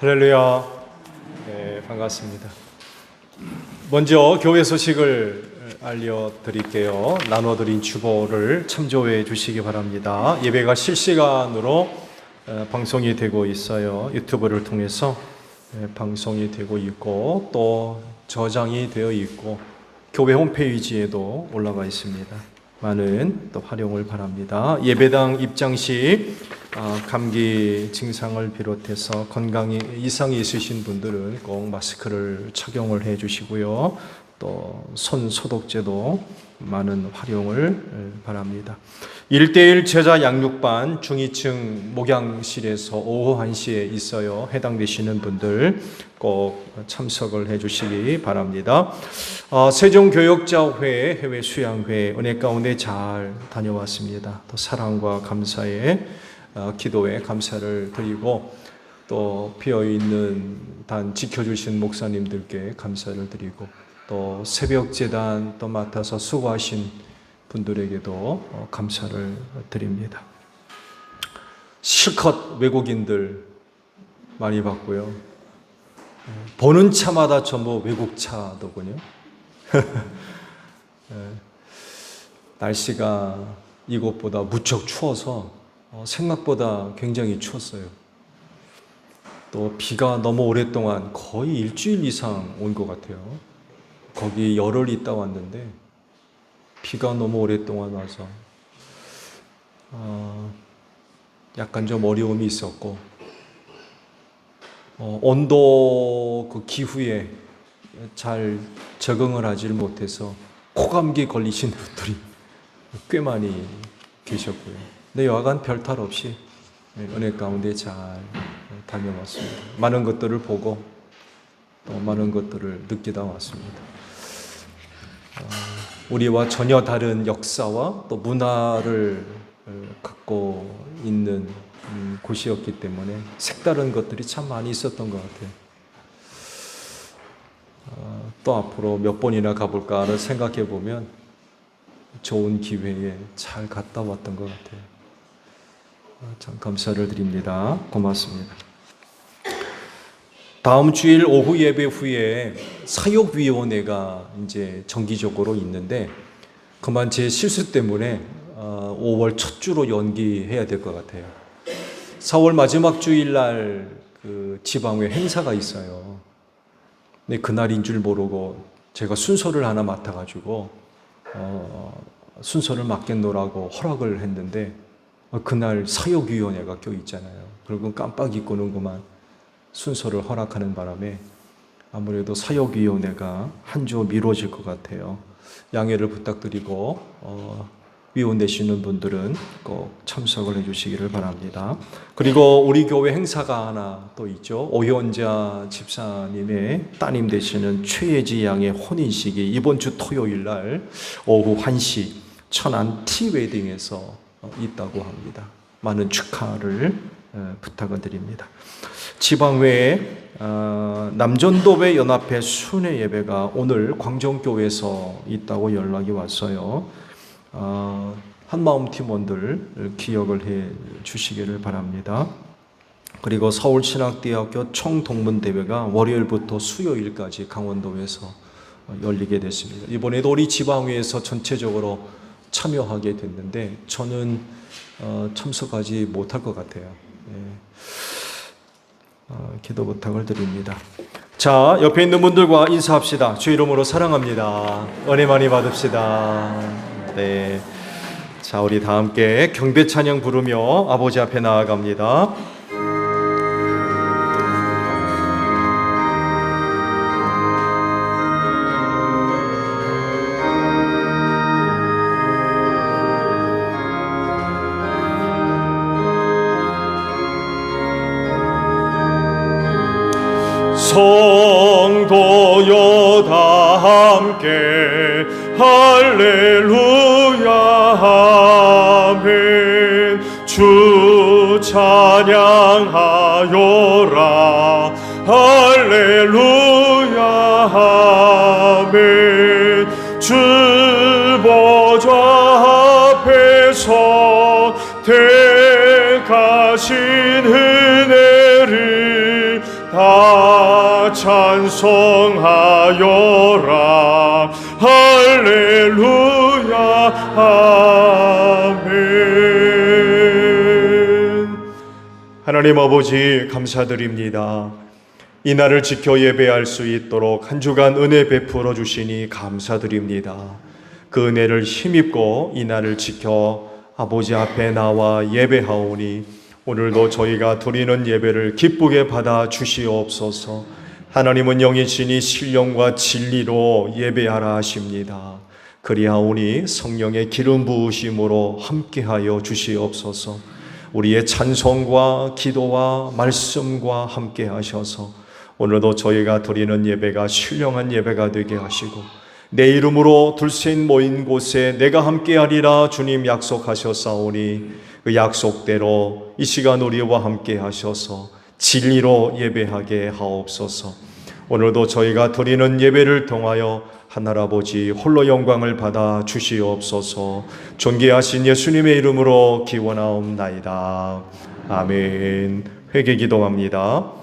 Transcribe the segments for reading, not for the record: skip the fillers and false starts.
할렐루야. 네, 반갑습니다. 먼저 교회 소식을 알려드릴게요. 나눠드린 주보를 참조해 주시기 바랍니다. 예배가 실시간으로 방송이 되고 있어요. 유튜브를 통해서 방송이 되고 있고 또 저장이 되어 있고 교회 홈페이지에도 올라가 있습니다. 많은 또 활용을 바랍니다. 예배당 입장 시 감기 증상을 비롯해서 건강에 이상이 있으신 분들은 꼭 마스크를 착용을 해 주시고요. 또 손 소독제도 많은 활용을 바랍니다. 1:1 제자 양육반 중위층 목양실에서 오후 1시에 있어요. 해당되시는 분들 꼭 참석을 해 주시기 바랍니다. 세종교역자회 해외 수양회 은혜 가운데 잘 다녀왔습니다. 또 사랑과 감사의 기도에 감사를 드리고 또 비어있는 단 지켜주신 목사님들께 감사를 드리고 또 새벽재단 또 맡아서 수고하신 분들에게도 감사를 드립니다. 실컷 외국인들 많이 봤고요. 보는 차마다 전부 외국 차더군요. 날씨가 이곳보다 무척 추워서 생각보다 굉장히 추웠어요. 또 비가 너무 오랫동안 거의 일주일 이상 온 것 같아요. 거기 열흘 있다 왔는데 비가 너무 오랫동안 와서 약간 좀 어려움이 있었고 온도 그 기후에 잘 적응을 하지 못해서 코감기 걸리신 분들이 꽤 많이 계셨고요. 근데 여하간 별탈 없이 은혜 가운데 잘 다녀왔습니다. 많은 것들을 보고 또 많은 것들을 느끼다 왔습니다. 우리와 전혀 다른 역사와 또 문화를 갖고 있는 곳이었기 때문에 색다른 것들이 참 많이 있었던 것 같아요. 또 앞으로 몇 번이나 가볼까를 생각해 보면 좋은 기회에 잘 갔다 왔던 것 같아요. 참 감사를 드립니다. 고맙습니다. 다음 주일 오후 예배 후에 사역위원회가 이제 정기적으로 있는데 그만 제 실수 때문에 5월 첫 주로 연기해야 될 것 같아요. 4월 마지막 주일날 그 지방회 행사가 있어요. 근데 그날인 줄 모르고 제가 순서를 하나 맡아가지고 순서를 맡겠노라고 허락을 했는데 그날 사역위원회가 껴 있잖아요. 그리고 깜빡 잊고는 그만 순서를 허락하는 바람에 아무래도 사역위원회가 한 주 미뤄질 것 같아요. 양해를 부탁드리고 위원 되시는 분들은 꼭 참석을 해주시기를 바랍니다. 그리고 우리 교회 행사가 하나 또 있죠. 오현자 집사님의 따님 되시는 최예지 양의 혼인식이 이번 주 토요일 날 오후 1시 천안 티웨딩에서 있다고 합니다. 많은 축하를 부탁을 드립니다. 지방회에 남전도회 연합회 순회 예배가 오늘 광정교회에서 있다고 연락이 왔어요. 한마음 팀원들 기억을 해 주시기를 바랍니다. 그리고 서울신학대학교 총동문대회가 월요일부터 수요일까지 강원도에서 열리게 됐습니다. 이번에도 우리 지방회에서 전체적으로 참여하게 됐는데 저는 참석하지 못할 것 같아요. 기도 부탁을 드립니다. 자, 옆에 있는 분들과 인사합시다. 주 이름으로 사랑합니다. 은혜 많이 받읍시다. 네. 자, 우리 다 함께 경배 찬양 부르며 아버지 앞에 나아갑니다. 성도여 다 함께 할렐루야 아멘. 주 찬양하여라 할렐루야 아멘. 주 보좌 앞에서 택하신 은혜를 다 찬송하여라. 할렐루야. 아멘. 하나님 아버지 감사드립니다. 이 날을 지켜 예배할 수 있도록 한 주간 은혜 베풀어 주시니 감사드립니다. 그 은혜를 힘입고 이 날을 지켜 아버지 앞에 나와 예배하오니 오늘도 저희가 드리는 예배를 기쁘게 받아 주시옵소서. 하나님은 영이시니 신령과 진리로 예배하라 하십니다. 그리하오니 성령의 기름 부으심으로 함께하여 주시옵소서. 우리의 찬송과 기도와 말씀과 함께 하셔서 오늘도 저희가 드리는 예배가 신령한 예배가 되게 하시고 내 이름으로 둘셋 모인 곳에 내가 함께하리라 주님 약속하셨사오니 그 약속대로 이 시간 우리와 함께 하셔서 진리로 예배하게 하옵소서. 오늘도 저희가 드리는 예배를 통하여 하늘아버지 홀로 영광을 받아 주시옵소서. 존귀하신 예수님의 이름으로 기원하옵나이다. 아멘. 회개 기도합니다.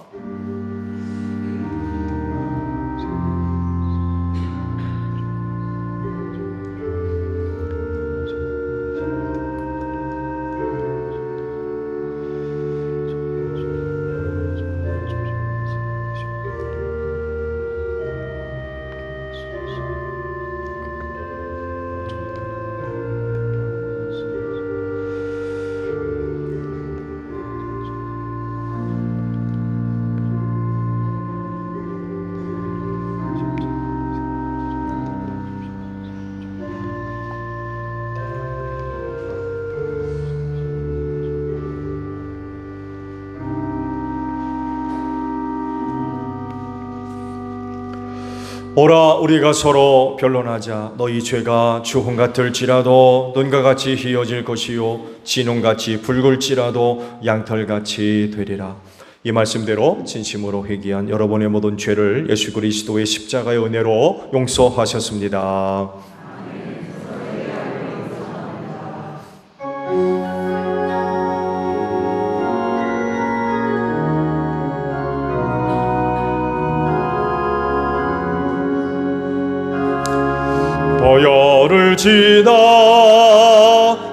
오라 우리가 서로 변론하자. 너희 죄가 주홍 같을지라도 눈과 같이 희어질 것이요 진홍같이 붉을지라도 양털같이 되리라. 이 말씀대로 진심으로 회개한 여러분의 모든 죄를 예수 그리스도의 십자가의 은혜로 용서하셨습니다. 보혈을 지나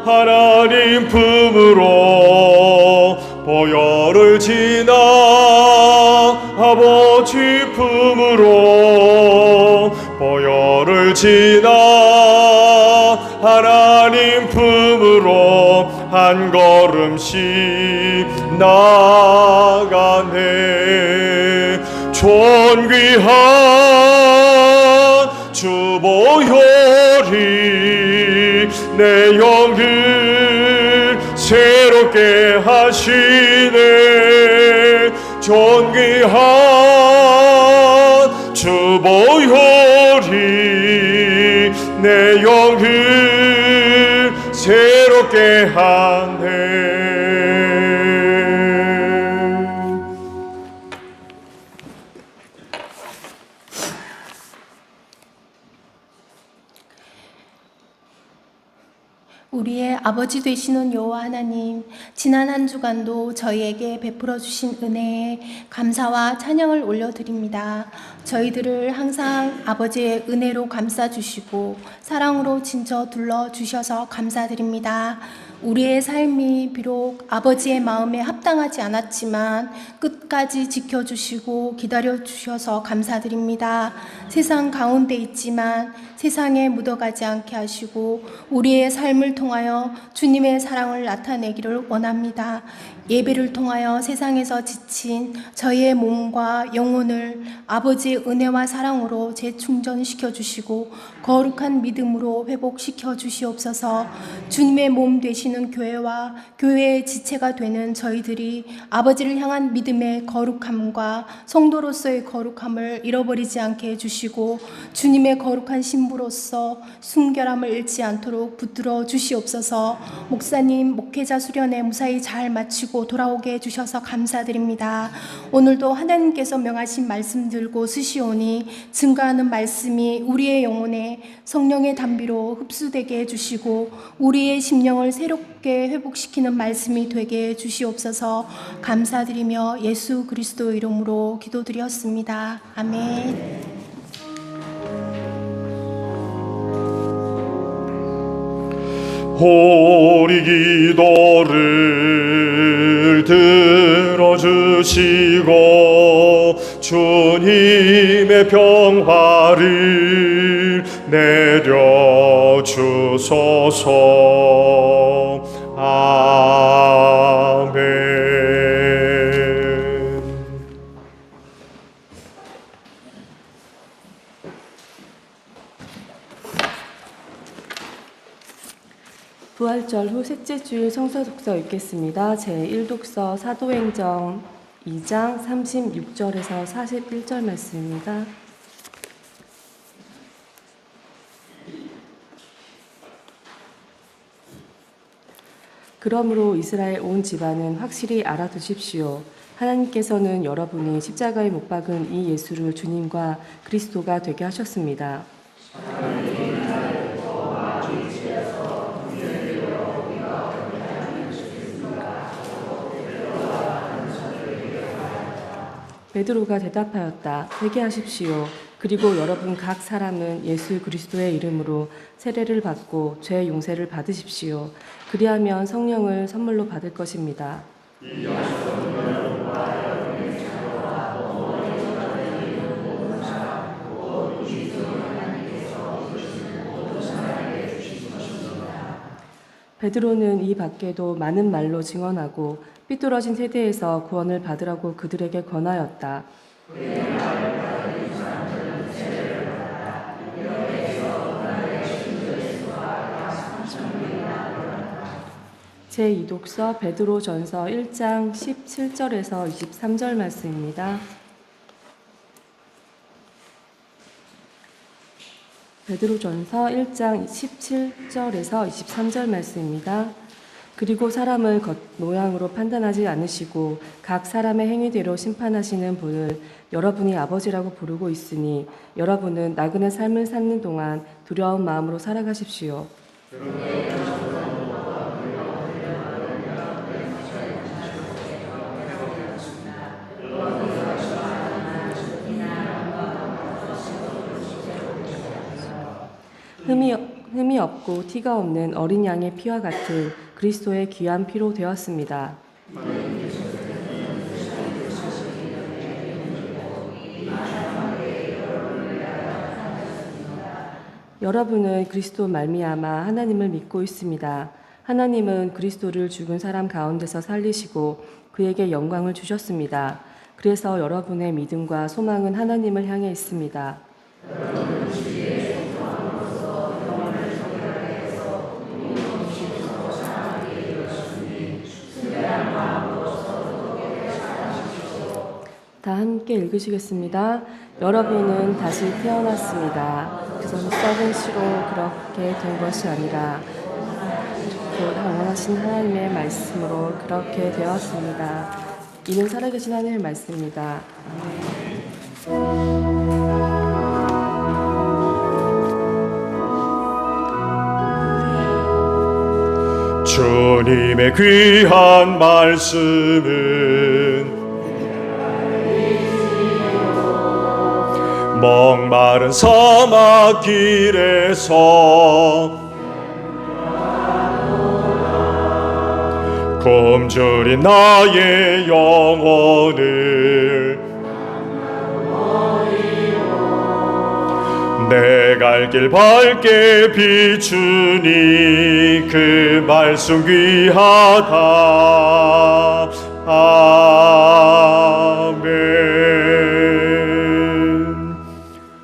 하나님 품으로 보혈을 지나 아버지 품으로 보혈을 지나 하나님 품으로 한 걸음씩 나가네. 존귀한 주 보혈이 내 영을 새롭게 하시네. 존귀한 주 보혈이 내 영을 새롭게 하네. 우리의 아버지 되시는 여호와 하나님, 지난 한 주간도 저희에게 베풀어 주신 은혜에 감사와 찬양을 올려드립니다. 저희들을 항상 아버지의 은혜로 감싸주시고 사랑으로 진쳐 둘러주셔서 감사드립니다. 우리의 삶이 비록 아버지의 마음에 합당하지 않았지만 끝까지 지켜주시고 기다려주셔서 감사드립니다. 세상 가운데 있지만 세상에 묻어가지 않게 하시고 우리의 삶을 통하여 주님의 사랑을 나타내기를 원합니다. 예배를 통하여 세상에서 지친 저희의 몸과 영혼을 아버지의 은혜와 사랑으로 재충전시켜 주시고 거룩한 믿음으로 회복시켜 주시옵소서. 주님의 몸 되시는 교회와 교회의 지체가 되는 저희들이 아버지를 향한 믿음의 거룩함과 성도로서의 거룩함을 잃어버리지 않게 해주시고 주님의 거룩한 신부로서 순결함을 잃지 않도록 붙들어 주시옵소서. 목사님 목회자 수련회 무사히 잘 마치고 주시고 돌아오게 해주셔서 감사드립니다. 오늘도 하나님께서 명하신 말씀 들고 쓰시오니 증거하는 말씀이 우리의 영혼에 성령의 담비로 흡수되게 해주시고 우리의 심령을 새롭게 회복시키는 말씀이 되게 해주시옵소서. 감사드리며 예수 그리스도 이름으로 기도드렸습니다. 아멘. 우리 기도를 들어주시고 주님의 평화를 내려주소서. 아멘. 부활절 후 셋째 주일 성서 독서 읽겠습니다. 제1독서 사도행전 2장 36절에서 41절 말씀입니다. 그러므로 이스라엘 온 집안은 확실히 알아두십시오. 하나님께서는 여러분이 십자가에 못 박은 이 예수를 주님과 그리스도가 되게 하셨습니다. 베드로가 대답하였다. 회개하십시오. 그리고 여러분 각 사람은 예수 그리스도의 이름으로 세례를 받고 죄 용서를 받으십시오. 그리하면 성령을 선물로 받을 것입니다. 베드로는 이 밖에도 많은 말로 증언하고 삐뚤어진 세대에서 구원을 받으라고 그들에게 권하였다. 제2독서 베드로전서 1장 17절에서 23절 말씀입니다. 베드로전서 1장 17절에서 23절 말씀입니다. 그리고 사람을 겉모양으로 판단하지 않으시고 각 사람의 행위대로 심판하시는 분을 여러분이 아버지라고 부르고 있으니 여러분은 나그네 삶을 사는 동안 두려운 마음으로 살아가십시오. 흠이 없고 티가 없는 어린 양의 피와 같은 그리스도의 귀한 피로 되었습니다. 여러분은 그리스도 말미암아 하나님을 믿고 있습니다. 하나님은 그리스도를 죽은 사람 가운데서 살리시고 그에게 영광을 주셨습니다. 그래서 여러분의 믿음과 소망은 하나님을 향해 있습니다. 다 함께 읽으시겠습니다. 여러분은 다시 태어났습니다. 그전 썩은 씨로 그렇게 된 것이 아니라 곧 영원하신 하나님의 말씀으로 그렇게 되었습니다. 이는 살아계신 하나님의 말씀입니다. 주님의 귀한 말씀은 목마른 사막길에서 굶주린 나의 영혼을 내 갈 길 밝게 비추니 그 말씀 귀하다. 아멘.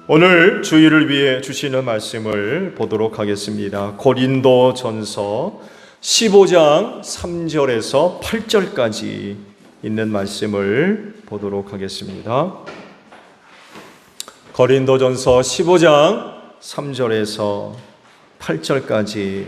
오늘 주일을 위해 주시는 말씀을 보도록 하겠습니다. 고린도전서 15장 3절에서 8절까지 있는 말씀을 보도록 하겠습니다. 고린도전서 15장 3절에서 8절까지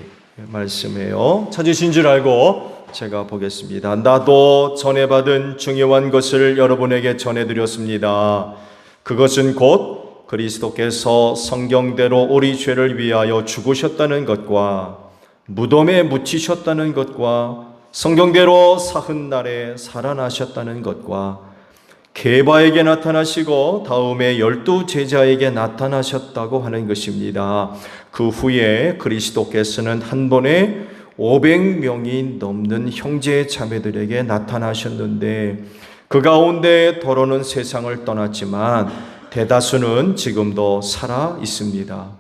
말씀이에요. 찾으신 줄 알고 제가 보겠습니다. 나도 전해받은 중요한 것을 여러분에게 전해드렸습니다. 그것은 곧 그리스도께서 성경대로 우리 죄를 위하여 죽으셨다는 것과 무덤에 묻히셨다는 것과 성경대로 사흔날에 살아나셨다는 것과 게바에게 나타나시고 다음에 12 제자에게 나타나셨다고 하는 것입니다. 그 후에 그리스도께서는 한 번에 500명이 넘는 형제 자매들에게 나타나셨는데 그 가운데 더러는 세상을 떠났지만 대다수는 지금도 살아 있습니다.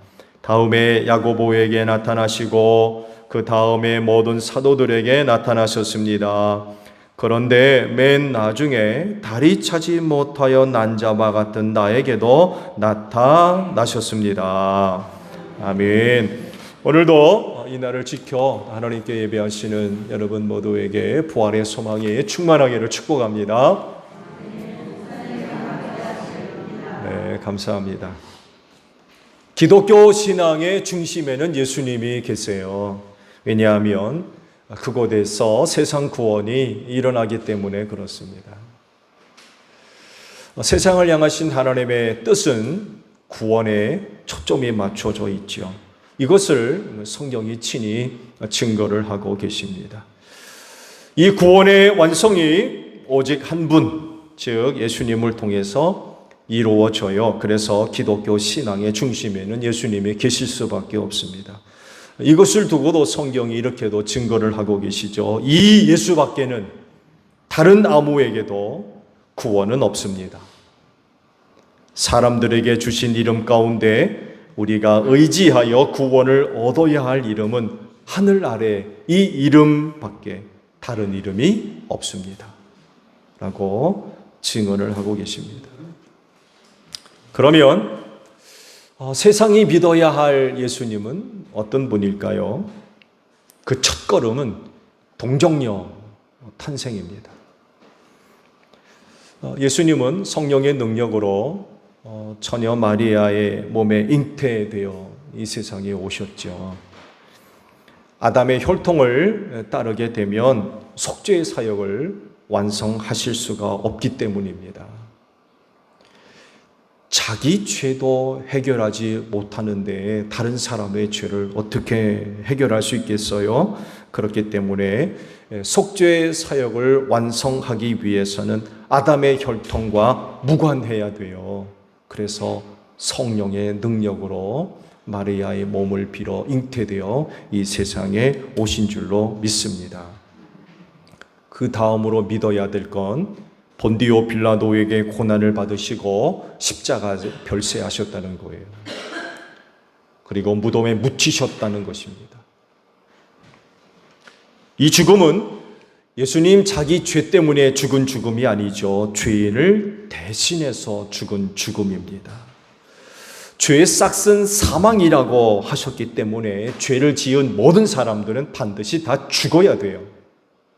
다음에 야고보에게 나타나시고 그 다음에 모든 사도들에게 나타나셨습니다. 그런데 맨 나중에 다리 차지 못하여 난자와 같은 나에게도 나타나셨습니다. 아멘. 오늘도 이 날을 지켜 하나님께 예배하시는 여러분 모두에게 부활의 소망이 충만하기를 축복합니다. 네, 감사합니다. 기독교 신앙의 중심에는 예수님이 계세요. 왜냐하면 그곳에서 세상 구원이 일어나기 때문에 그렇습니다. 세상을 향하신 하나님의 뜻은 구원에 초점이 맞춰져 있죠. 이것을 성경이 친히 증거를 하고 계십니다. 이 구원의 완성이 오직 한 분, 즉 예수님을 통해서 이루어져요. 그래서 기독교 신앙의 중심에는 예수님이 계실 수밖에 없습니다. 이것을 두고도 성경이 이렇게도 증거를 하고 계시죠. 이 예수밖에는 다른 아무에게도 구원은 없습니다. 사람들에게 주신 이름 가운데 우리가 의지하여 구원을 얻어야 할 이름은 하늘 아래 이 이름밖에 다른 이름이 없습니다. 라고 증언을 하고 계십니다. 그러면 세상이 믿어야 할 예수님은 어떤 분일까요? 그 첫걸음은 동정녀 탄생입니다. 예수님은 성령의 능력으로 처녀 마리아의 몸에 잉태되어 이 세상에 오셨죠. 아담의 혈통을 따르게 되면 속죄의 사역을 완성하실 수가 없기 때문입니다. 자기 죄도 해결하지 못하는데 다른 사람의 죄를 어떻게 해결할 수 있겠어요? 그렇기 때문에 속죄의 사역을 완성하기 위해서는 아담의 혈통과 무관해야 돼요. 그래서 성령의 능력으로 마리아의 몸을 빌어 잉태되어 이 세상에 오신 줄로 믿습니다. 그 다음으로 믿어야 될 건 본디오 빌라도에게 고난을 받으시고 십자가 별세하셨다는 거예요. 그리고 무덤에 묻히셨다는 것입니다. 이 죽음은 예수님 자기 죄 때문에 죽은 죽음이 아니죠. 죄인을 대신해서 죽은 죽음입니다. 죄의 싹은 사망이라고 하셨기 때문에 죄를 지은 모든 사람들은 반드시 다 죽어야 돼요.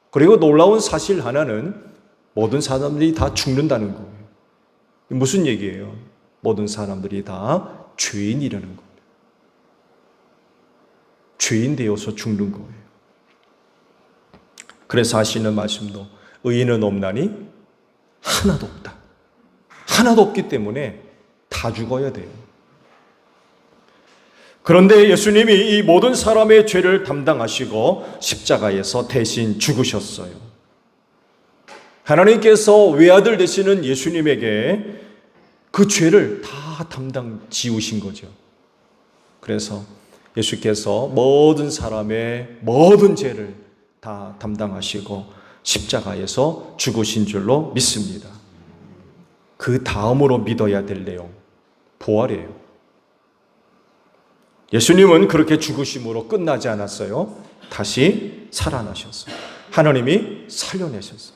그리고 놀라운 사실 하나는 모든 사람들이 다 죽는다는 거예요. 무슨 얘기예요? 모든 사람들이 다 죄인이라는 겁니다. 죄인 되어서 죽는 거예요. 그래서 하시는 말씀도 의인은 없나니 하나도 없다. 하나도 없기 때문에 다 죽어야 돼요. 그런데 예수님이 이 모든 사람의 죄를 담당하시고 십자가에서 대신 죽으셨어요. 하나님께서 외아들 되시는 예수님에게 그 죄를 다 담당 지우신 거죠. 그래서 예수께서 모든 사람의 모든 죄를 다 담당하시고 십자가에서 죽으신 줄로 믿습니다. 그 다음으로 믿어야 될 내용, 부활이에요. 예수님은 그렇게 죽으심으로 끝나지 않았어요. 다시 살아나셨어요. 하나님이 살려내셨어요.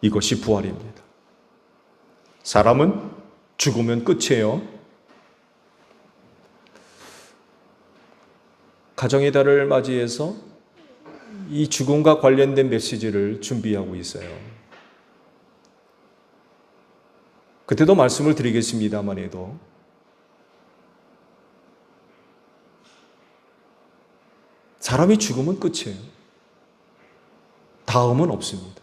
이것이 부활입니다. 사람은 죽으면 끝이에요. 가정의 달을 맞이해서 이 죽음과 관련된 메시지를 준비하고 있어요. 그때도 말씀을 드리겠습니다만 해도 사람이 죽으면 끝이에요. 다음은 없습니다.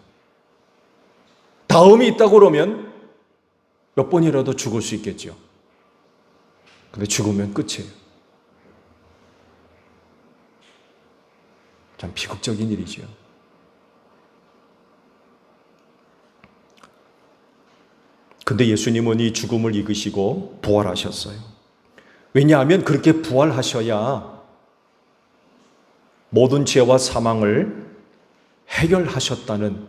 다음이 있다고 그러면 몇 번이라도 죽을 수 있겠죠. 근데 죽으면 끝이에요. 참 비극적인 일이죠. 근데 예수님은 이 죽음을 이기시고 부활하셨어요. 왜냐하면 그렇게 부활하셔야 모든 죄와 사망을 해결하셨다는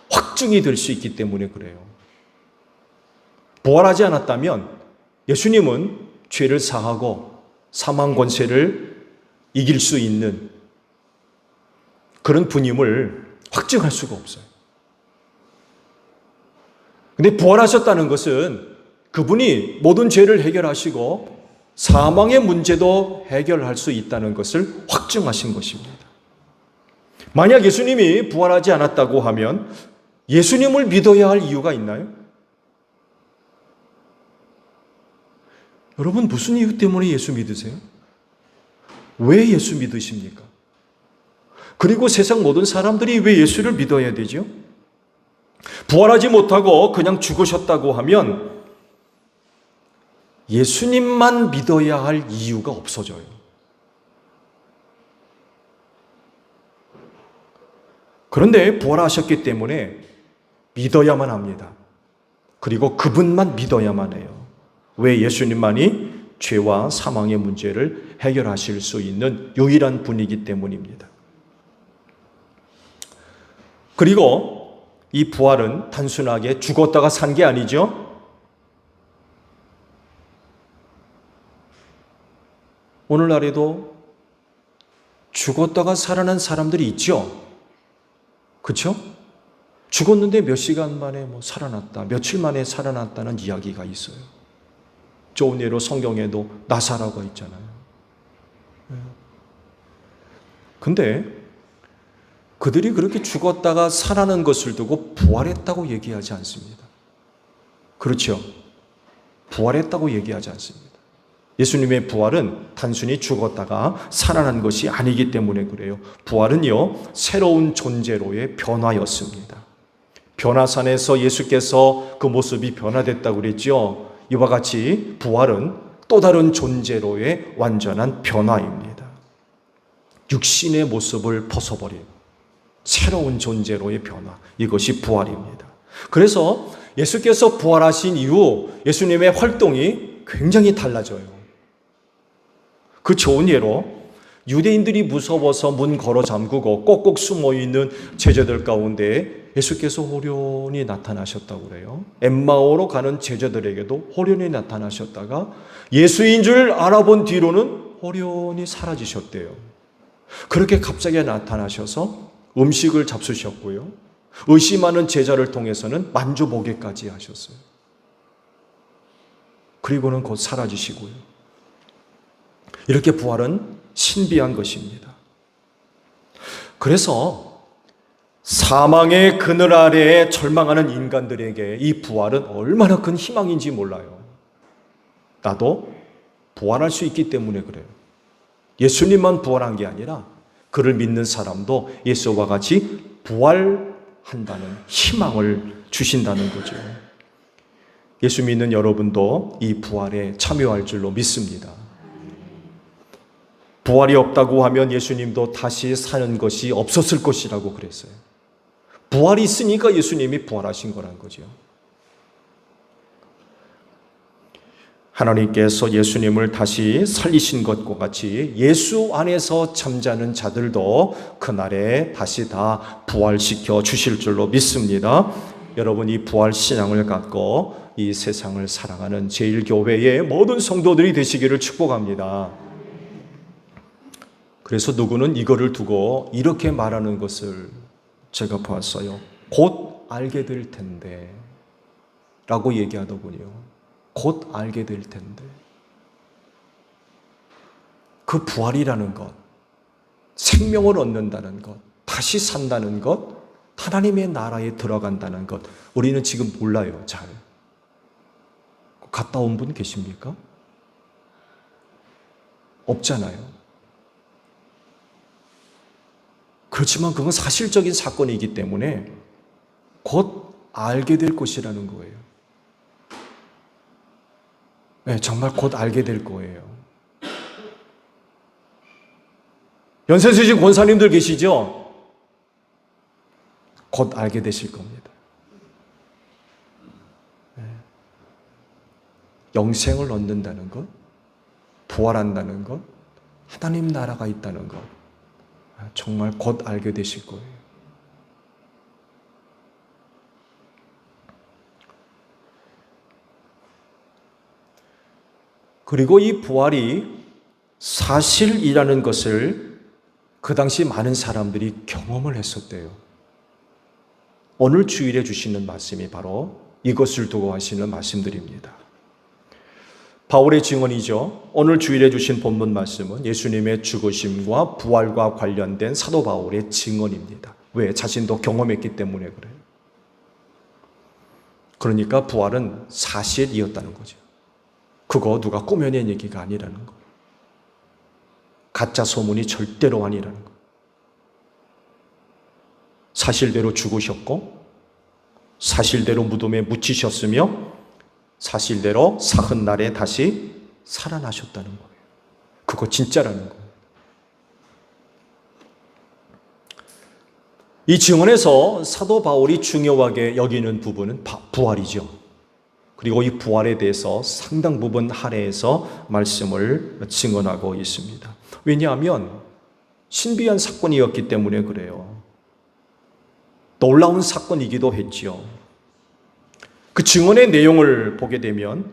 확증이 될 수 있기 때문에 그래요. 부활하지 않았다면 예수님은 죄를 사하고 사망 권세를 이길 수 있는 그런 분임을 확증할 수가 없어요. 근데 부활하셨다는 것은 그분이 모든 죄를 해결하시고 사망의 문제도 해결할 수 있다는 것을 확증하신 것입니다. 만약 예수님이 부활하지 않았다고 하면 예수님을 믿어야 할 이유가 있나요? 여러분, 무슨 이유 때문에 예수 믿으세요? 왜 예수 믿으십니까? 그리고 세상 모든 사람들이 왜 예수를 믿어야 되죠? 부활하지 못하고 그냥 죽으셨다고 하면 예수님만 믿어야 할 이유가 없어져요. 그런데 부활하셨기 때문에 믿어야만 합니다. 그리고 그분만 믿어야만 해요. 왜? 예수님만이 죄와 사망의 문제를 해결하실 수 있는 유일한 분이기 때문입니다. 그리고 이 부활은 단순하게 죽었다가 산 게 아니죠. 오늘날에도 죽었다가 살아난 사람들이 있죠. 그렇죠? 죽었는데 몇 시간 만에 살아났다, 며칠 만에 살아났다는 이야기가 있어요. 좋은 예로 성경에도 나사로가 있잖아요. 근데 그들이 그렇게 죽었다가 살아난 것을 두고 부활했다고 얘기하지 않습니다. 그렇죠? 부활했다고 얘기하지 않습니다. 예수님의 부활은 단순히 죽었다가 살아난 것이 아니기 때문에 그래요. 부활은요, 새로운 존재로의 변화였습니다. 변화산에서 예수께서 그 모습이 변화됐다고 그랬죠. 이와 같이 부활은 또 다른 존재로의 완전한 변화입니다. 육신의 모습을 벗어버린 새로운 존재로의 변화, 이것이 부활입니다. 그래서 예수께서 부활하신 이후 예수님의 활동이 굉장히 달라져요. 그 좋은 예로 유대인들이 무서워서 문 걸어 잠그고 꼭꼭 숨어있는 제자들 가운데 예수께서 호련히 나타나셨다고 그래요. 엠마오로 가는 제자들에게도 호련히 나타나셨다가 예수인 줄 알아본 뒤로는 호련히 사라지셨대요. 그렇게 갑자기 나타나셔서 음식을 잡수셨고요. 의심하는 제자를 통해서는 만져보게까지 하셨어요. 그리고는 곧 사라지시고요. 이렇게 부활은 신비한 것입니다. 그래서 사망의 그늘 아래에 절망하는 인간들에게 이 부활은 얼마나 큰 희망인지 몰라요. 나도 부활할 수 있기 때문에 그래요. 예수님만 부활한 게 아니라 그를 믿는 사람도 예수와 같이 부활한다는 희망을 주신다는 거죠. 예수 믿는 여러분도 이 부활에 참여할 줄로 믿습니다. 부활이 없다고 하면 예수님도 다시 사는 것이 없었을 것이라고 그랬어요. 부활이 있으니까 예수님이 부활하신 거란 거죠. 하나님께서 예수님을 다시 살리신 것과 같이 예수 안에서 잠자는 자들도 그날에 다시 다 부활시켜 주실 줄로 믿습니다. 여러분, 이 부활 신앙을 갖고 이 세상을 사랑하는 제1교회의 모든 성도들이 되시기를 축복합니다. 그래서 누구는 이거를 두고 이렇게 말하는 것을 제가 보았어요. 곧 알게 될 텐데 라고 얘기하더군요. 곧 알게 될 텐데. 그 부활이라는 것, 생명을 얻는다는 것, 다시 산다는 것, 하나님의 나라에 들어간다는 것, 우리는 지금 몰라요, 잘. 갔다 온 분 계십니까? 없잖아요. 그렇지만 그건 사실적인 사건이기 때문에 곧 알게 될 것이라는 거예요. 네, 정말 곧 알게 될 거예요. 연세 드신 권사님들 계시죠? 곧 알게 되실 겁니다. 네. 영생을 얻는다는 것, 부활한다는 것, 하나님 나라가 있다는 것, 정말 곧 알게 되실 거예요. 그리고 이 부활이 사실이라는 것을 그 당시 많은 사람들이 경험을 했었대요. 오늘 주일에 주시는 말씀이 바로 이것을 두고 하시는 말씀들입니다. 바울의 증언이죠. 오늘 주일에 주신 본문 말씀은 예수님의 죽으심과 부활과 관련된 사도 바울의 증언입니다. 왜? 자신도 경험했기 때문에 그래요. 그러니까 부활은 사실이었다는 거죠. 그거 누가 꾸며낸 얘기가 아니라는 거. 가짜 소문이 절대로 아니라는 거. 사실대로 죽으셨고 사실대로 무덤에 묻히셨으며 사실대로 사흘 날에 다시 살아나셨다는 거예요. 그거 진짜라는 거예요. 이 증언에서 사도 바울이 중요하게 여기는 부분은 부활이죠. 그리고 이 부활에 대해서 상당 부분 할애해서 말씀을 증언하고 있습니다. 왜냐하면 신비한 사건이었기 때문에 그래요. 놀라운 사건이기도 했지요. 그 증언의 내용을 보게 되면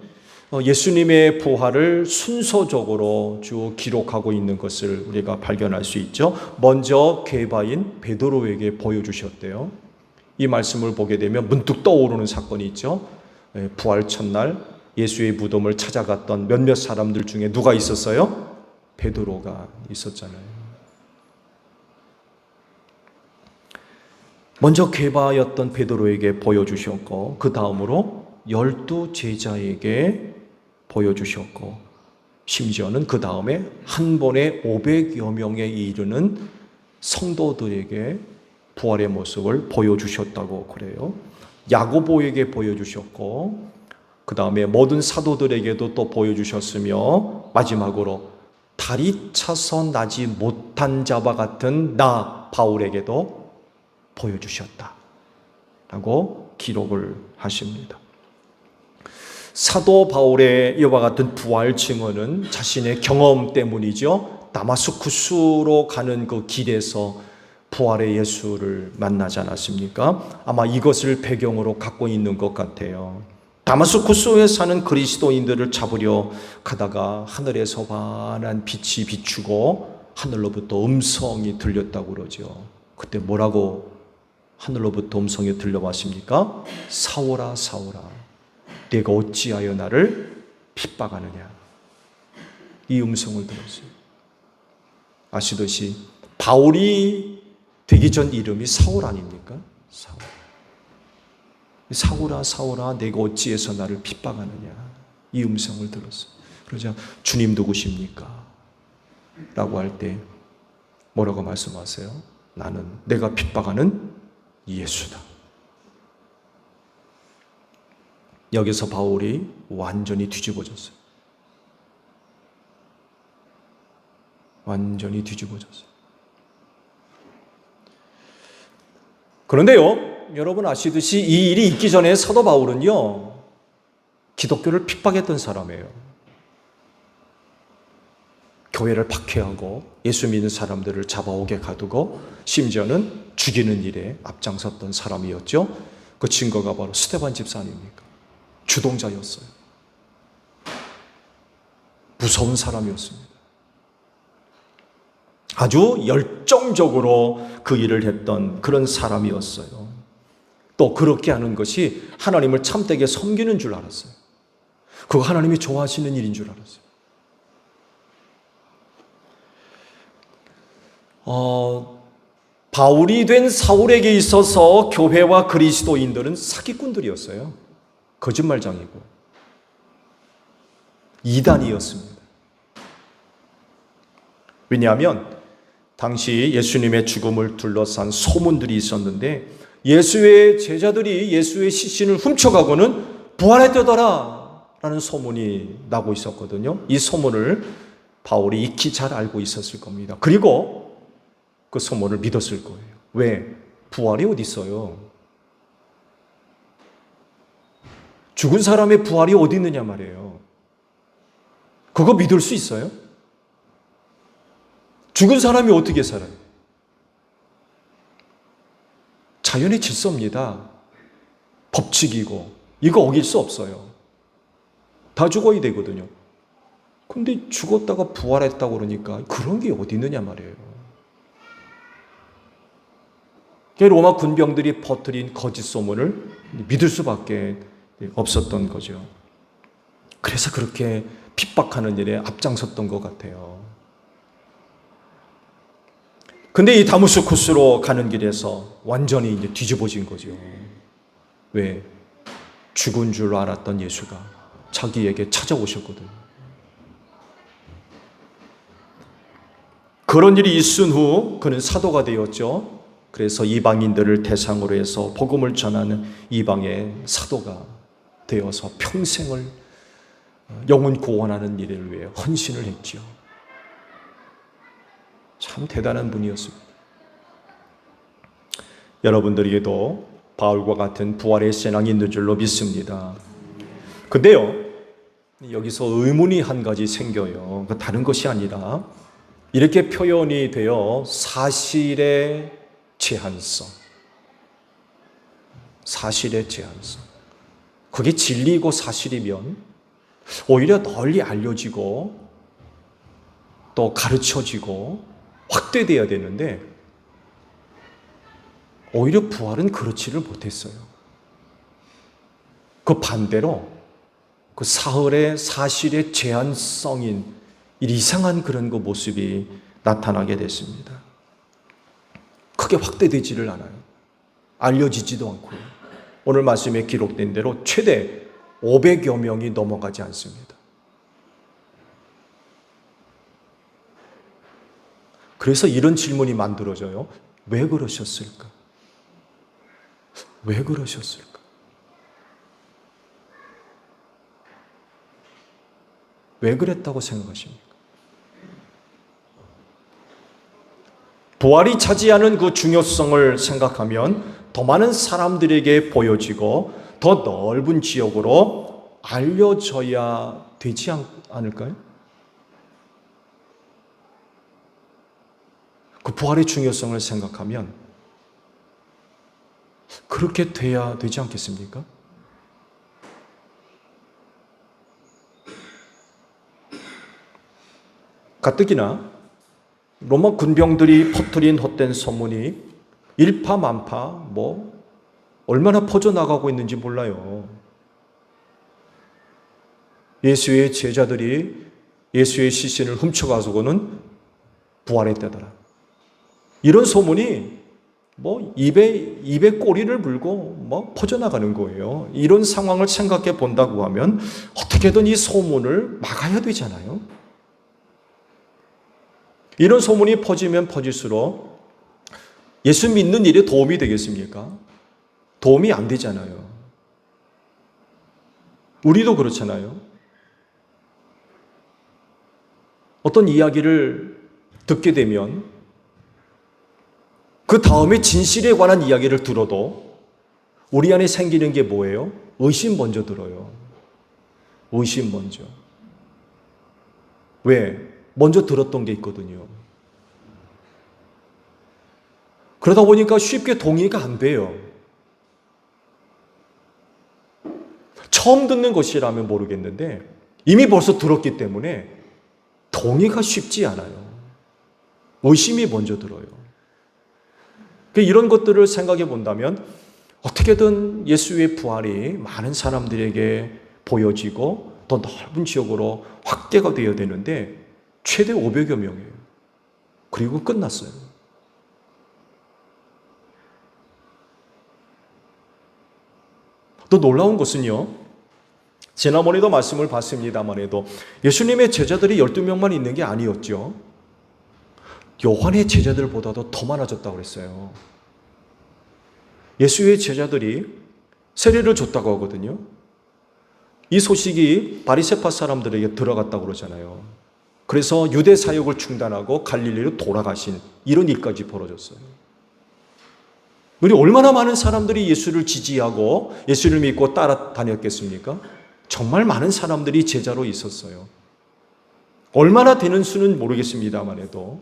예수님의 부활을 순서적으로 쭉 기록하고 있는 것을 우리가 발견할 수 있죠. 먼저 계바인 베드로에게 보여주셨대요. 이 말씀을 보게 되면 문득 떠오르는 사건이 있죠. 부활 첫날 예수의 무덤을 찾아갔던 몇몇 사람들 중에 누가 있었어요? 베드로가 있었잖아요. 먼저 계바였던 베드로에게 보여주셨고 그 다음으로 12 제자에게 보여주셨고 심지어는 그 다음에 한 번에 500여 명에 이르는 성도들에게 부활의 모습을 보여주셨다고 그래요. 야고보에게 보여주셨고 그 다음에 모든 사도들에게도 또 보여주셨으며 마지막으로 달이 차서 나지 못한 자와 같은 나 바울에게도 보여주셨다라고 기록을 하십니다. 사도 바울의 이와 같은 부활 증언은 자신의 경험 때문이죠. 다마스쿠스로 가는 그 길에서 부활의 예수를 만나지 않았습니까? 아마 이것을 배경으로 갖고 있는 것 같아요. 다마스쿠스에 사는 그리스도인들을 잡으려 가다가 하늘에서 환한 빛이 비추고 하늘로부터 음성이 들렸다고 그러죠. 그때 뭐라고 하늘로부터 음성이 들려왔습니까? 사오라 사오라 내가 어찌하여 나를 핍박하느냐. 이 음성을 들었어요. 아시듯이 바울이 되기 전 이름이 사울 아닙니까? 사울. 사울아 사울아 내가 어찌해서 나를 핍박하느냐. 이 음성을 들었어요. 그러자 주님 누구십니까? 라고 할 때 뭐라고 말씀하세요? 나는 내가 핍박하는 예수다. 여기서 바울이 완전히 뒤집어졌어요. 완전히 뒤집어졌어요. 그런데요, 여러분 아시듯이 이 일이 있기 전에 사도 바울은요, 기독교를 핍박했던 사람이에요. 교회를 박해하고 예수 믿는 사람들을 잡아오게 가두고 심지어는 죽이는 일에 앞장섰던 사람이었죠. 그 증거가 바로 스데반 집사님입니까? 주동자였어요. 무서운 사람이었습니다. 아주 열정적으로 그 일을 했던 그런 사람이었어요. 또 그렇게 하는 것이 하나님을 참되게 섬기는 줄 알았어요. 그거 하나님이 좋아하시는 일인 줄 알았어요. 바울이 된 사울에게 있어서 교회와 그리스도인들은 사기꾼들이었어요. 거짓말장이고 이단이었습니다. 왜냐하면 당시 예수님의 죽음을 둘러싼 소문들이 있었는데 예수의 제자들이 예수의 시신을 훔쳐가고는 부활했다더라 라는 소문이 나고 있었거든요. 이 소문을 바울이 익히 잘 알고 있었을 겁니다. 그리고 그 소문을 믿었을 거예요. 왜? 부활이 어디 있어요? 죽은 사람의 부활이 어디 있느냐 말이에요. 그거 믿을 수 있어요? 죽은 사람이 어떻게 살아요? 자연의 질서입니다. 법칙이고 이거 어길 수 없어요. 다 죽어야 되거든요. 근데 죽었다가 부활했다고 그러니까 그런 게 어디 있느냐 말이에요. 로마 군병들이 퍼뜨린 거짓 소문을 믿을 수밖에 없었던 거죠. 그래서 그렇게 핍박하는 일에 앞장섰던 것 같아요. 근데 이 다무스쿠스로 가는 길에서 완전히 이제 뒤집어진 거죠. 왜? 죽은 줄 알았던 예수가 자기에게 찾아오셨거든요. 그런 일이 있은 후 그는 사도가 되었죠. 그래서 이방인들을 대상으로 해서 복음을 전하는 이방의 사도가 되어서 평생을 영혼 구원하는 일을 위해 헌신을 했죠. 참 대단한 분이었습니다. 여러분들에게도 바울과 같은 부활의 신앙이 있는 줄로 믿습니다. 근데요, 여기서 의문이 한 가지 생겨요. 다른 것이 아니라 이렇게 표현이 되어 사실의 제한성. 사실의 제한성. 그게 진리이고 사실이면 오히려 널리 알려지고 또 가르쳐지고 확대되어야 되는데 오히려 부활은 그렇지를 못했어요. 그 반대로 그 사흘의 사실의 제한성인 이상한 그런 그 모습이 나타나게 됐습니다. 크게 확대되지를 않아요. 알려지지도 않고요. 오늘 말씀에 기록된 대로 최대 500여 명이 넘어가지 않습니다. 그래서 이런 질문이 만들어져요. 왜 그러셨을까? 왜 그러셨을까? 왜 그랬다고 생각하십니까? 부활이 차지하는 그 중요성을 생각하면 더 많은 사람들에게 보여지고 더 넓은 지역으로 알려져야 되지 않을까요? 그 부활의 중요성을 생각하면 그렇게 돼야 되지 않겠습니까? 가뜩이나 로마 군병들이 퍼뜨린 헛된 소문이 일파만파 얼마나 퍼져나가고 있는지 몰라요. 예수의 제자들이 예수의 시신을 훔쳐가서고는 부활했다더라. 이런 소문이 입에 꼬리를 물고 퍼져나가는 거예요. 이런 상황을 생각해 본다고 하면 어떻게든 이 소문을 막아야 되잖아요. 이런 소문이 퍼지면 퍼질수록 예수 믿는 일에 도움이 되겠습니까? 도움이 안 되잖아요. 우리도 그렇잖아요. 어떤 이야기를 듣게 되면 그 다음에 진실에 관한 이야기를 들어도 우리 안에 생기는 게 뭐예요? 의심 먼저 들어요. 의심 먼저. 왜? 먼저 들었던 게 있거든요. 그러다 보니까 쉽게 동의가 안 돼요. 처음 듣는 것이라면 모르겠는데 이미 벌써 들었기 때문에 동의가 쉽지 않아요. 의심이 먼저 들어요. 이런 것들을 생각해 본다면 어떻게든 예수의 부활이 많은 사람들에게 보여지고 더 넓은 지역으로 확대가 되어야 되는데 최대 500여 명이에요. 그리고 끝났어요. 또 놀라운 것은요, 지난번에도 말씀을 봤습니다만 해도 예수님의 제자들이 12명만 있는 게 아니었죠. 요한의 제자들보다도 더 많아졌다고 그랬어요. 예수의 제자들이 세례를 줬다고 하거든요. 이 소식이 바리새파 사람들에게 들어갔다고 그러잖아요. 그래서 유대 사역을 중단하고 갈릴리로 돌아가신 이런 일까지 벌어졌어요. 우리 얼마나 많은 사람들이 예수를 지지하고 예수를 믿고 따라다녔겠습니까? 정말 많은 사람들이 제자로 있었어요. 얼마나 되는 수는 모르겠습니다만 해도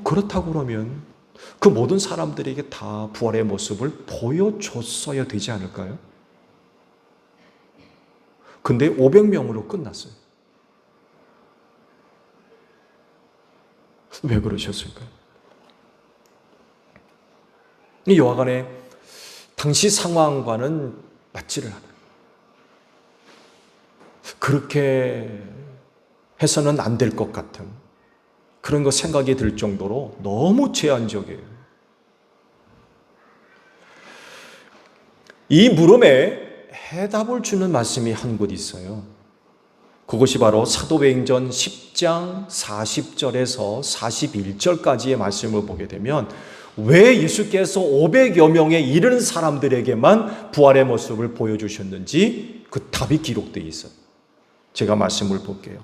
그렇다고 그러면 그 모든 사람들에게 다 부활의 모습을 보여줬어야 되지 않을까요? 근데 500명으로 끝났어요. 왜 그러셨을까요? 이 여하간에 당시 상황과는 맞지를 않아요. 그렇게 해서는 안 될 것 같은 그런 거 생각이 들 정도로 너무 제한적이에요. 이 물음에 해답을 주는 말씀이 한 곳 있어요. 그것이 바로 사도행전 10장 40절에서 41절까지의 말씀을 보게 되면 왜 예수께서 500여 명에 이르는 사람들에게만 부활의 모습을 보여주셨는지 그 답이 기록되어 있어요. 제가 말씀을 볼게요.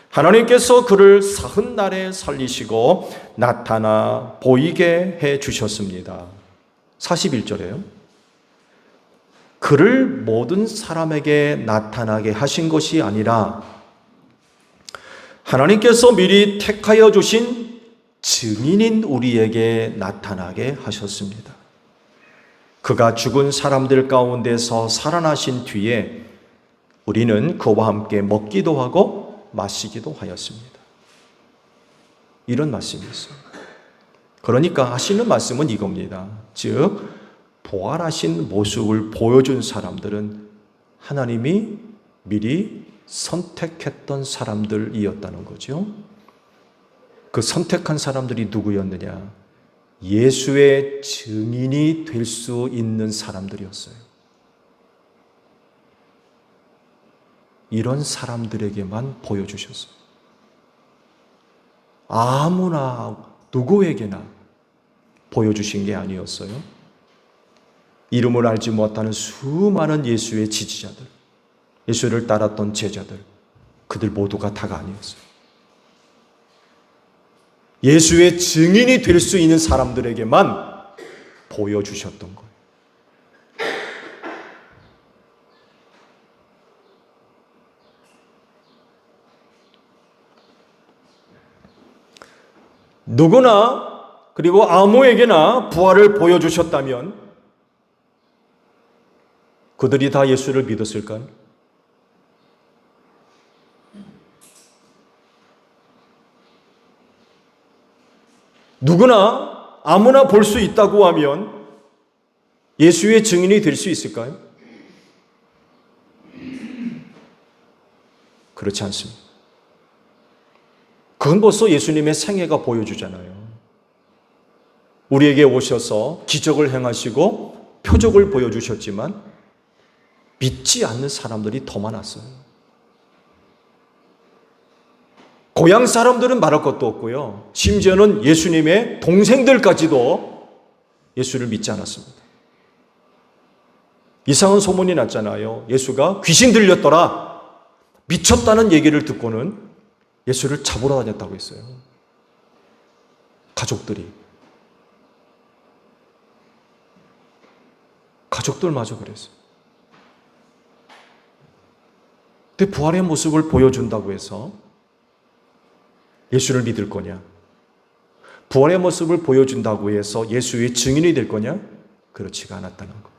하나님께서 그를 사흔 날에 살리시고 나타나 보이게 해 주셨습니다. 41절에요. 그를 모든 사람에게 나타나게 하신 것이 아니라 하나님께서 미리 택하여 주신 증인인 우리에게 나타나게 하셨습니다. 그가 죽은 사람들 가운데서 살아나신 뒤에 우리는 그와 함께 먹기도 하고 마시기도 하였습니다. 이런 말씀이 있어요. 그러니까 하시는 말씀은 이겁니다. 즉 부활하신 모습을 보여준 사람들은 하나님이 미리 선택했던 사람들이었다는 거죠. 그 선택한 사람들이 누구였느냐? 예수의 증인이 될 수 있는 사람들이었어요. 이런 사람들에게만 보여주셨어요. 아무나 누구에게나 보여주신 게 아니었어요. 이름을 알지 못하는 수많은 예수의 지지자들, 예수를 따랐던 제자들, 그들 모두가 다가 아니었어요. 예수의 증인이 될 수 있는 사람들에게만 보여주셨던 거예요. 누구나 그리고 아무에게나 부활을 보여주셨다면 그들이 다 예수를 믿었을까요? 누구나 아무나 볼 수 있다고 하면 예수의 증인이 될 수 있을까요? 그렇지 않습니다. 그건 벌써 예수님의 생애가 보여주잖아요. 우리에게 오셔서 기적을 행하시고 표적을 보여주셨지만 믿지 않는 사람들이 더 많았어요. 고향 사람들은 말할 것도 없고요. 심지어는 예수님의 동생들까지도 예수를 믿지 않았습니다. 이상한 소문이 났잖아요. 예수가 귀신 들렸더라, 미쳤다는 얘기를 듣고는 예수를 잡으러 다녔다고 했어요. 가족들마저 그랬어요. 근데 부활의 모습을 보여준다고 해서 예수를 믿을 거냐? 부활의 모습을 보여준다고 해서 예수의 증인이 될 거냐? 그렇지가 않았다는 것.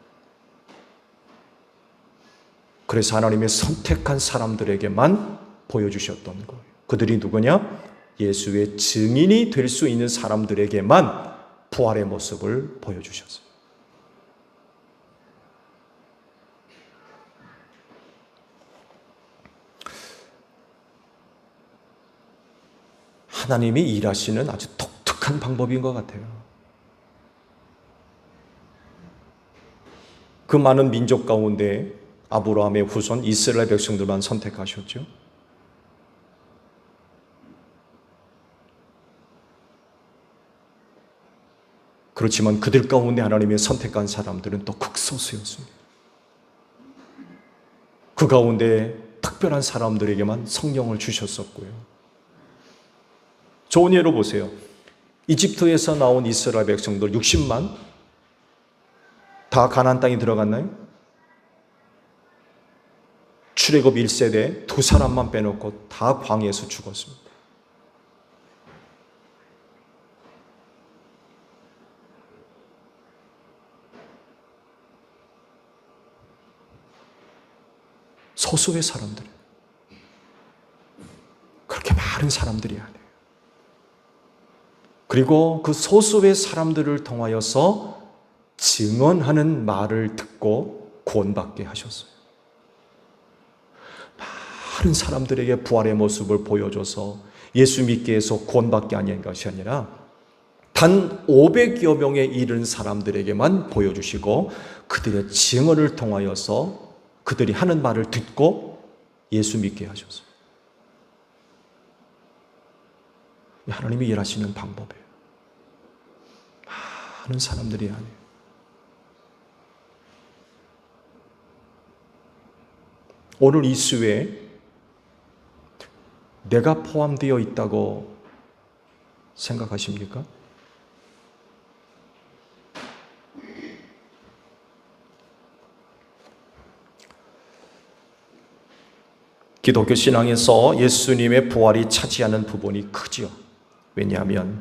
그래서 하나님의 선택한 사람들에게만 보여주셨던 거예요. 그들이 누구냐? 예수의 증인이 될 수 있는 사람들에게만 부활의 모습을 보여주셨어요. 하나님이 일하시는 아주 독특한 방법인 것 같아요. 그 많은 민족 가운데 아브라함의 후손 이스라엘 백성들만 선택하셨죠. 그렇지만 그들 가운데 하나님의 선택한 사람들은 또 극소수였습니다. 그 가운데 특별한 사람들에게만 성령을 주셨었고요. 좋은 예로 보세요. 이집트에서 나온 이스라엘 백성들 60만 다 가나안 땅에 들어갔나요? 출애굽 1세대 2사람만 빼놓고 다 광야에서 죽었습니다. 소수의 사람들, 그렇게 많은 사람들이 아니에요. 그리고 그 소수의 사람들을 통하여서 증언하는 말을 듣고 구원받게 하셨어요. 많은 사람들에게 부활의 모습을 보여줘서 예수 믿게 해서 구원받게 하는 것이 아니라 단 500여 명에 이른 사람들에게만 보여주시고 그들의 증언을 통하여서 그들이 하는 말을 듣고 예수 믿게 하셨어요. 하나님이 일하시는 방법이에요. 많은 사람들이 아니에요. 오늘 이 수에 내가 포함되어 있다고 생각하십니까? 기독교 신앙에서 예수님의 부활이 차지하는 부분이 크죠. 왜냐하면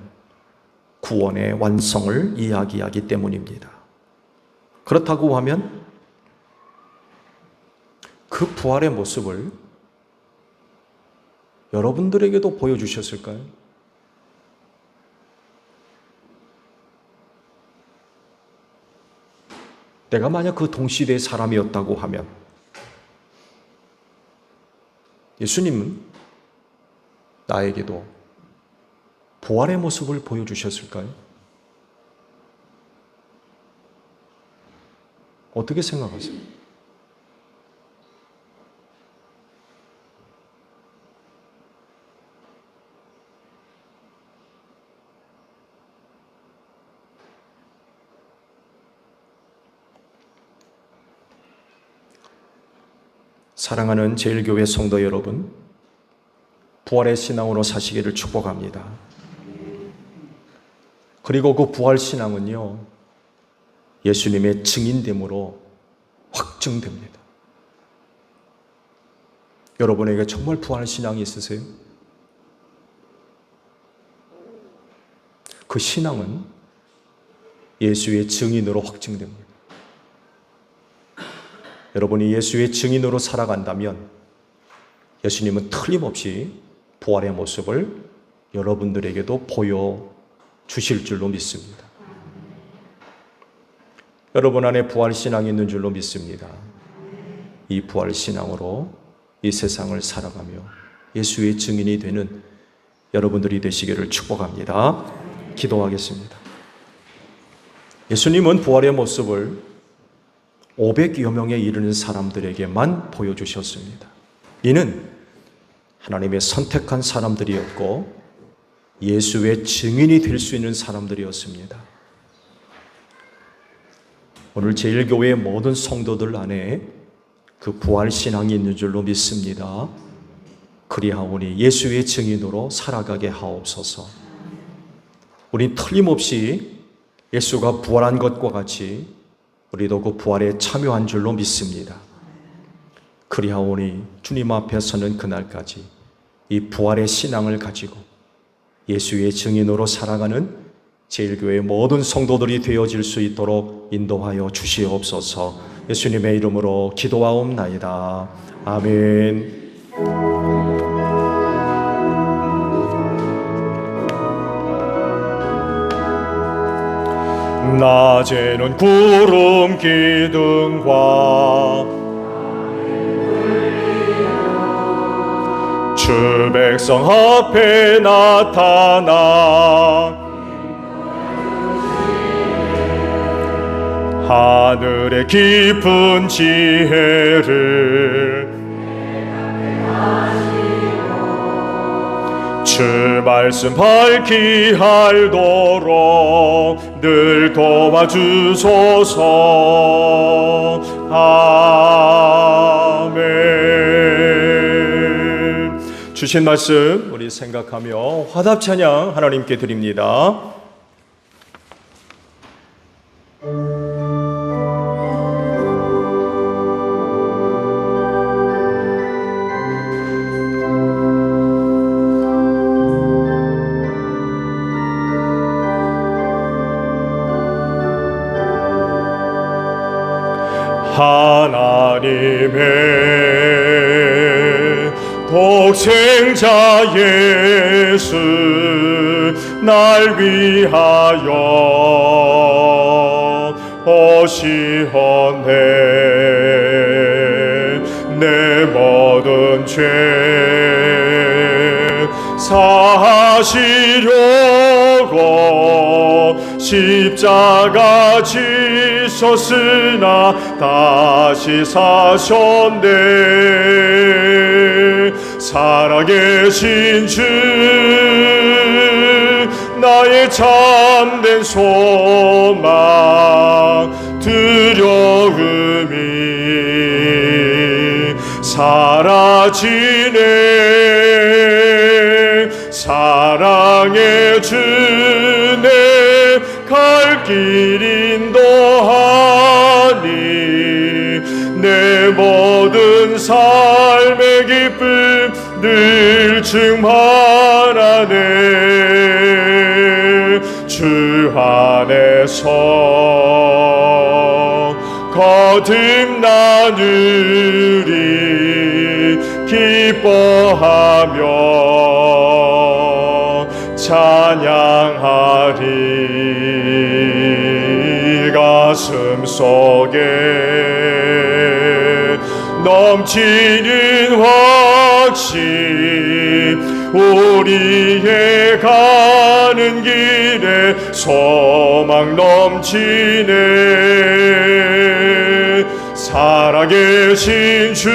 구원의 완성을 이야기하기 때문입니다. 그렇다고 하면 그 부활의 모습을 여러분들에게도 보여주셨을까요? 내가 만약 그 동시대의 사람이었다고 하면 예수님은 나에게도 부활의 모습을 보여주셨을까요? 어떻게 생각하세요? 사랑하는 제일교회 성도 여러분, 부활의 신앙으로 사시기를 축복합니다. 그리고 그 부활 신앙은요, 예수님의 증인됨으로 확증됩니다. 여러분에게 정말 부활 신앙이 있으세요? 그 신앙은 예수의 증인으로 확증됩니다. 여러분이 예수의 증인으로 살아간다면 예수님은 틀림없이 부활의 모습을 여러분들에게도 보여주실 줄로 믿습니다. 여러분 안에 부활 신앙이 있는 줄로 믿습니다. 이 부활 신앙으로 이 세상을 살아가며 예수의 증인이 되는 여러분들이 되시기를 축복합니다. 기도하겠습니다. 예수님은 부활의 모습을 500여 명에 이르는 사람들에게만 보여주셨습니다. 이는 하나님의 선택한 사람들이었고 예수의 증인이 될 수 있는 사람들이었습니다. 오늘 제일교회의 모든 성도들 안에 그 부활 신앙이 있는 줄로 믿습니다. 그리하오니 예수의 증인으로 살아가게 하옵소서. 우린 틀림없이 예수가 부활한 것과 같이 우리도 그 부활에 참여한 줄로 믿습니다. 그리하오니 주님 앞에 서는 그날까지 이 부활의 신앙을 가지고 예수의 증인으로 살아가는 제일교회의 모든 성도들이 되어질 수 있도록 인도하여 주시옵소서. 예수님의 이름으로 기도하옵나이다. 아멘. 낮에는 구름 기둥과 주 백성 앞에 나타나 하늘의 깊은 지혜를 주 말씀 밝히 알도록 늘 도와주소서. 아멘. 주신 말씀 우리 생각하며 화답 찬양 하나님께 드립니다. 하나님의 독생자 예수 날 위하여 오시었네. 내 모든 죄 사하시려고 십자가 지셨으나 다시 사셨네. 살아계신 주 나의 참된 소망 두려움이 사라지네. 사랑의 주네 갈 길 인도하니 내 모든 삶의 기쁨 늘 충만하네. 주 안에서 거듭나누리 기뻐하며 찬양하리. 가슴 속에 넘치는 확신 우리의 가는 길에 소망 넘치네. 살아계신 주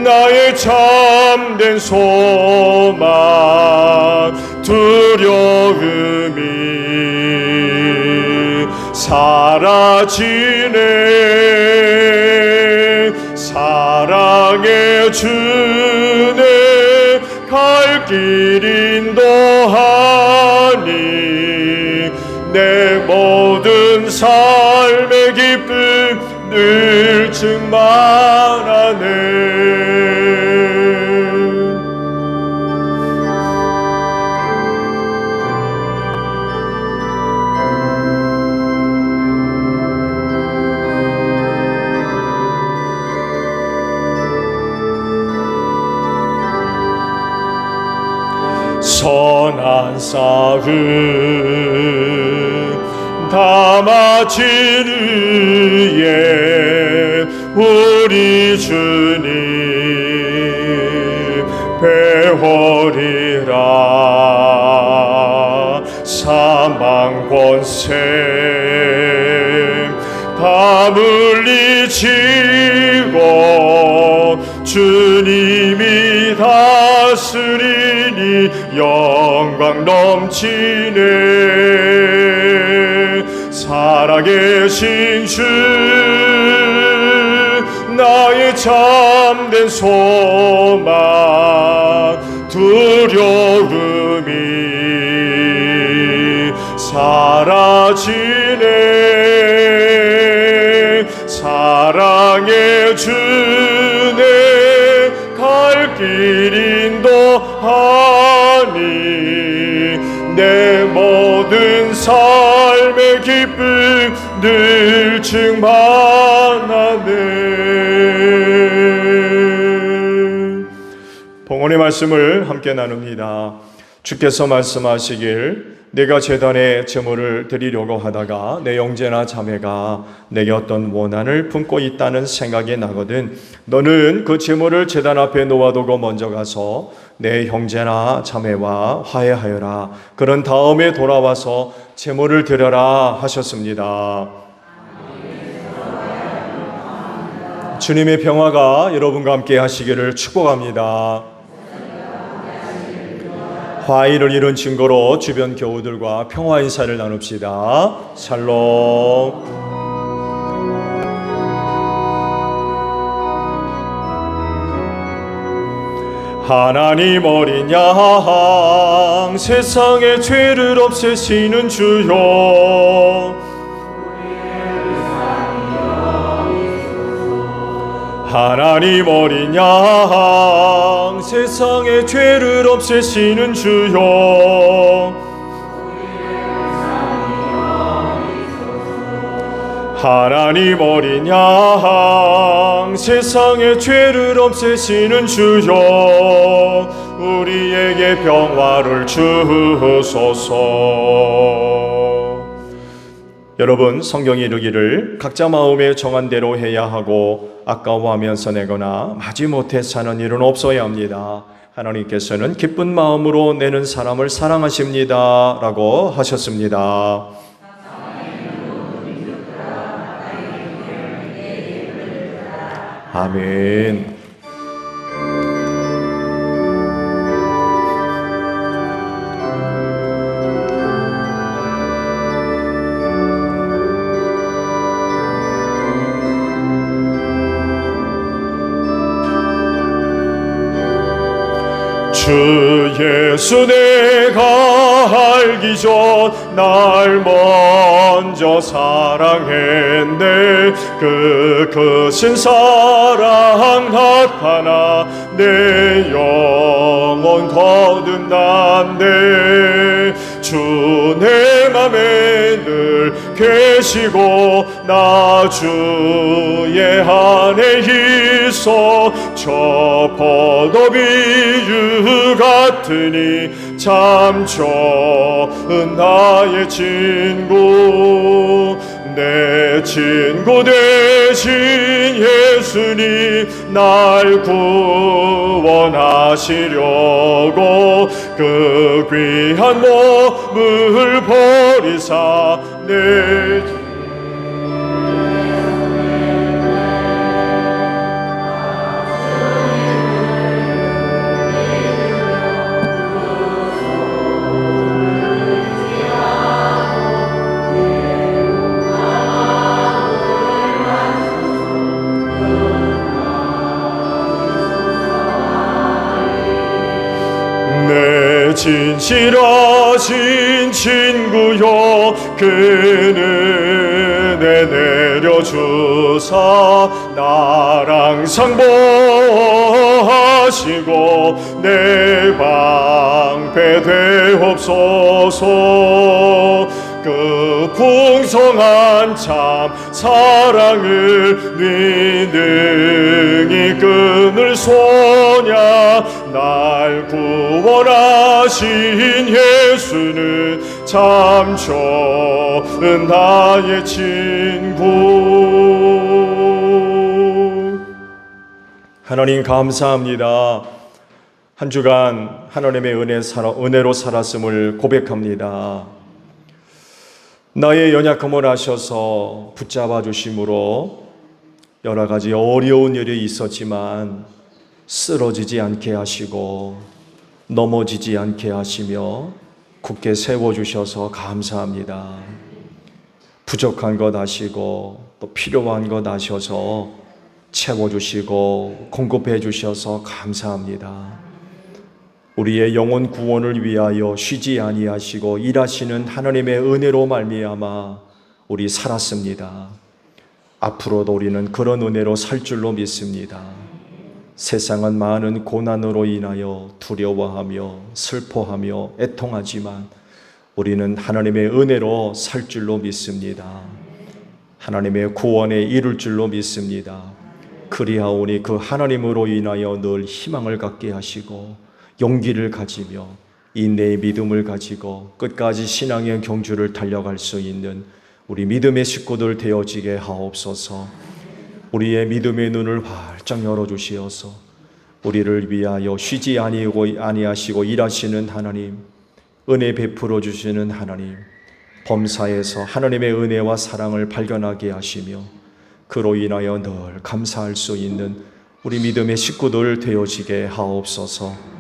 나의 참된 소망 두려움이 사라지네. 사랑의 주네 갈 길 인도하니 내 모든 삶의 기쁨 늘 충만하네. 선한 싸움 다 마친 후에 우리 주님 배우리라. 사망 권세 다 물리치고 주님이 다스리니 영광 넘치네. 살아계신 주 나의 참된 소망 두려움이 사라지네. 사랑의 주네 갈 길 인도하니 내 모든 삶의 기쁨 늘 충만하네. 봉헌의 말씀을 함께 나눕니다. 주께서 말씀하시길 내가 제단에 제물을 드리려고 하다가 내 형제나 자매가 내게 어떤 원한을 품고 있다는 생각이 나거든 너는 그 제물을 제단 앞에 놓아두고 먼저 가서 내 형제나 자매와 화해하여라. 그런 다음에 돌아와서 제물을 드려라 하셨습니다. 주님의 평화가 여러분과 함께 하시기를 축복합니다. 화의를 이룬 증거로 주변 교우들과 평화 인사를 나눕시다. 샬롬. 하나님 어린 양 세상의 죄를 없애시는 주여, 하나님 어린 양 세상의 죄를 없애시는 주여, 하나님 어린 양 세상의 죄를 없애시는 주여, 우리에게 평화를 주소서. 여러분, 성경이 이르기를 각자 마음에 정한 대로 해야 하고 아까워하면서 내거나 마지못해 사는 일은 없어야 합니다. 하나님께서는 기쁜 마음으로 내는 사람을 사랑하십니다 라고 하셨습니다. 아멘. 주 예수 내가 알기 전 날 먼저 사랑했네. 그 크신 사랑 나타나 내 영혼 거듭난대. 주 내 맘에 늘 계시고 나 주의 안에 있어. 저 포도비유 같으니 참 좋은 나의 친구. 내 친구 되신 예수님 날 구원하시려고 그 귀한 몸을 버리사 내 진실하신 친구여, 그 은혜 내려주사 나랑 상봉하시고 내 방패 되옵소서. 그 풍성한 참 사랑을 능히 끊을 소냐. 날 구원하신 예수는 참 좋은 나의 친구. 하나님 감사합니다. 한 주간 하나님의 은혜로 살았음을 고백합니다. 나의 연약함을 아셔서 붙잡아 주심으로 여러 가지 어려운 일이 있었지만 쓰러지지 않게 하시고 넘어지지 않게 하시며 굳게 세워주셔서 감사합니다. 부족한 것 아시고 또 필요한 것 아셔서 채워주시고 공급해 주셔서 감사합니다. 우리의 영혼 구원을 위하여 쉬지 아니하시고 일하시는 하나님의 은혜로 말미암아 우리 살았습니다. 앞으로도 우리는 그런 은혜로 살 줄로 믿습니다. 세상은 많은 고난으로 인하여 두려워하며 슬퍼하며 애통하지만 우리는 하나님의 은혜로 살 줄로 믿습니다. 하나님의 구원에 이룰 줄로 믿습니다. 그리하오니 그 하나님으로 인하여 늘 희망을 갖게 하시고 용기를 가지며 인내의 믿음을 가지고 끝까지 신앙의 경주를 달려갈 수 있는 우리 믿음의 식구들 되어지게 하옵소서. 우리의 믿음의 눈을 활짝 열어주시어서 우리를 위하여 쉬지 아니하시고 일하시는 하나님, 은혜 베풀어 주시는 하나님, 범사에서 하나님의 은혜와 사랑을 발견하게 하시며 그로 인하여 늘 감사할 수 있는 우리 믿음의 식구들 되어지게 하옵소서.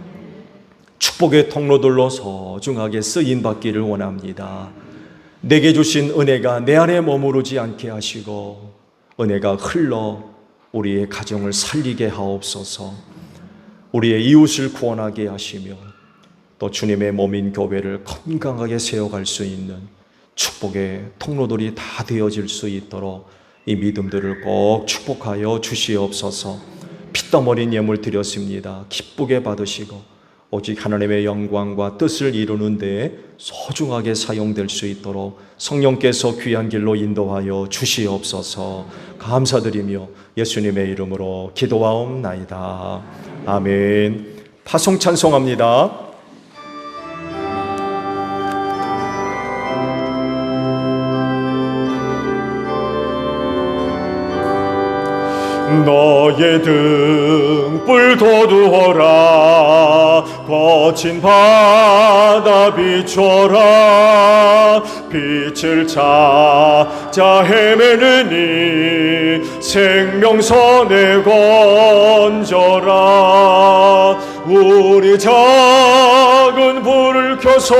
축복의 통로들로 소중하게 쓰임받기를 원합니다. 내게 주신 은혜가 내 안에 머무르지 않게 하시고 은혜가 흘러 우리의 가정을 살리게 하옵소서. 우리의 이웃을 구원하게 하시며 또 주님의 몸인 교회를 건강하게 세워갈 수 있는 축복의 통로들이 다 되어질 수 있도록 이 믿음들을 꼭 축복하여 주시옵소서. 피땀 흘린 예물 드렸습니다. 기쁘게 받으시고 오직 하나님의 영광과 뜻을 이루는 데 소중하게 사용될 수 있도록 성령께서 귀한 길로 인도하여 주시옵소서. 감사드리며 예수님의 이름으로 기도하옵나이다. 아멘. 파송 찬송합니다. 너의 등불 돋우어라. 거친 바다 비춰라. 빛을 찾아 헤매는 이 생명선에 건져라. 우리 작은 불을 켜서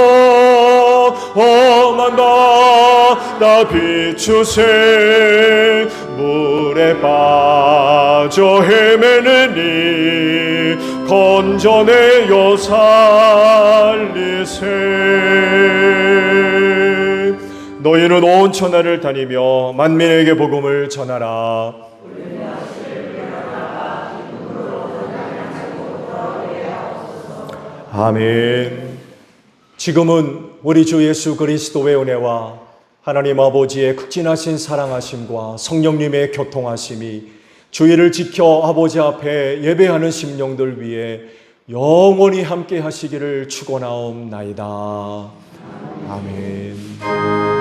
험한 바다 비추세. 물에 빠져 헤매는 이 건져내어 살리세. 너희는 온 천하를 다니며 만민에게 복음을 전하라. 아멘. 지금은 우리 주 예수 그리스도의 은혜와 하나님 아버지의 극진하신 사랑하심과 성령님의 교통하심이 주의를 지켜 아버지 앞에 예배하는 심령들 위해 영원히 함께 하시기를 축원하옵나이다. 아멘.